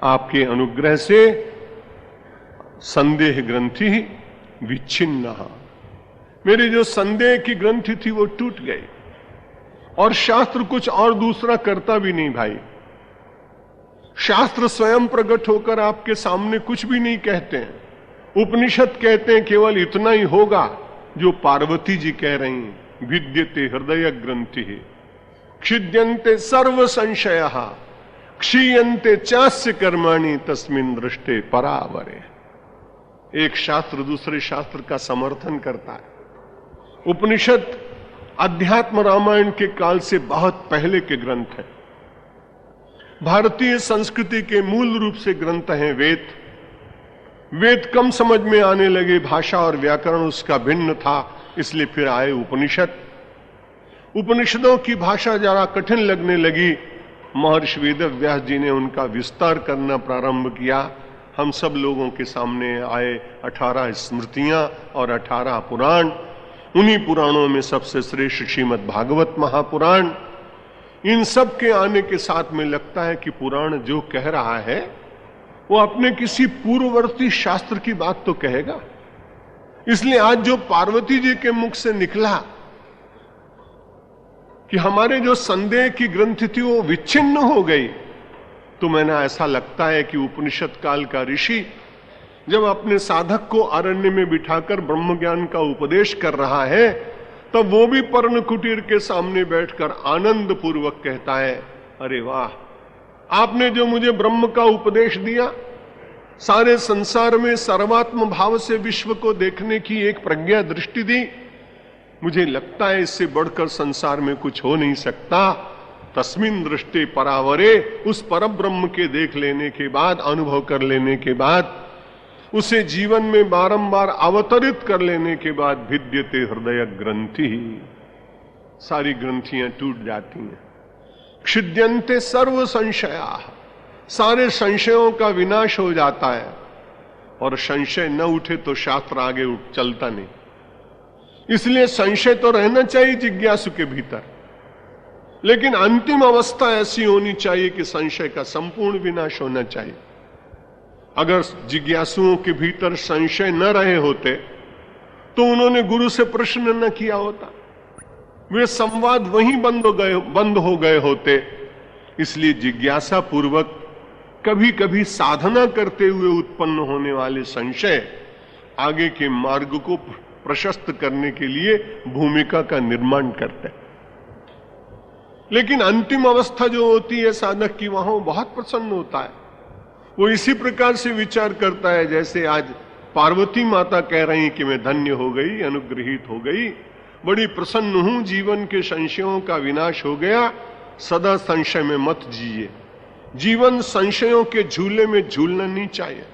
आपके अनुग्रह से संदेह ग्रंथि विच्छिन्न, मेरी जो संदेह की ग्रंथि थी वो टूट गई। और शास्त्र कुछ और दूसरा करता भी नहीं भाई, शास्त्र स्वयं प्रकट होकर आपके सामने कुछ भी नहीं कहते हैं। उपनिषद कहते हैं केवल इतना ही होगा जो पार्वती जी कह रही हैं, विद्यते हृदय ग्रंथि क्षिद्यन्ते सर्व संशय क्षीयन्ते चास्य कर्माणि तस्मिन् दृष्टे परावरे। एक शास्त्र दूसरे शास्त्र का समर्थन करता है। उपनिषद अध्यात्म रामायण के काल से बहुत पहले के ग्रंथ हैं। भारतीय संस्कृति के मूल रूप से ग्रंथ हैं वेद। वेद कम समझ में आने लगे, भाषा और व्याकरण उसका भिन्न था, इसलिए फिर आए उपनिषद। उपनिषदों की भाषा जरा कठिन लगने लगी, महर्षि वेदव्यास जी ने उनका विस्तार करना प्रारंभ किया। हम सब लोगों के सामने आए 18 स्मृतियां और 18 पुराण। उन्हीं पुराणों में सबसे श्रेष्ठ श्रीमद् भागवत महापुराण। इन सब के आने के साथ में लगता है कि पुराण जो कह रहा है वो अपने किसी पूर्ववर्ती शास्त्र की बात तो कहेगा। इसलिए आज जो पार्वती जी के मुख से निकला कि हमारे जो संदेह की ग्रंथि थी वो विच्छिन्न हो गई, तो मैंने ऐसा लगता है कि उपनिषद काल का ऋषि जब अपने साधक को अरण्य में बिठाकर ब्रह्म ज्ञान का उपदेश कर रहा है, तब वो भी पर्ण कुटीर के सामने बैठकर आनंद पूर्वक कहता है, अरे वाह, आपने जो मुझे ब्रह्म का उपदेश दिया, सारे संसार में सर्वात्म भाव से विश्व को देखने की एक प्रज्ञा दृष्टि दी, मुझे लगता है इससे बढ़कर संसार में कुछ हो नहीं सकता। तस्मिन् दृष्टे परावरे, उस परम ब्रह्म के देख लेने के बाद, अनुभव कर लेने के बाद, उसे जीवन में बारंबार अवतरित कर लेने के बाद भिद्यते हृदय ग्रंथि, सारी ग्रंथियां टूट जाती हैं। क्षिद्यन्ते सर्व संशया, सारे संशयों का विनाश हो जाता है। और संशय न उठे तो शास्त्र आगे चलता नहीं। इसलिए संशय तो रहना चाहिए जिज्ञासु के भीतर, लेकिन अंतिम अवस्था ऐसी होनी चाहिए कि संशय का संपूर्ण विनाश होना चाहिए। अगर जिज्ञासुओं के भीतर संशय न रहे होते तो उन्होंने गुरु से प्रश्न न किया होता, वे संवाद वहीं बंद हो गए होते। इसलिए जिज्ञासा पूर्वक कभी कभी साधना करते हुए उत्पन्न होने वाले संशय आगे के मार्ग को प्रशस्त करने के लिए भूमिका का निर्माण करते हैं। लेकिन अंतिम अवस्था जो होती है साधक की, वहां बहुत प्रसन्न होता है। वो इसी प्रकार से विचार करता है जैसे आज पार्वती माता कह रही कि मैं धन्य हो गई, अनुग्रहित हो गई, बड़ी प्रसन्न हूं, जीवन के संशयों का विनाश हो गया, सदा संशय में मत जिए। जीवन संशयों के झूले में झूलना नहीं चाहिए।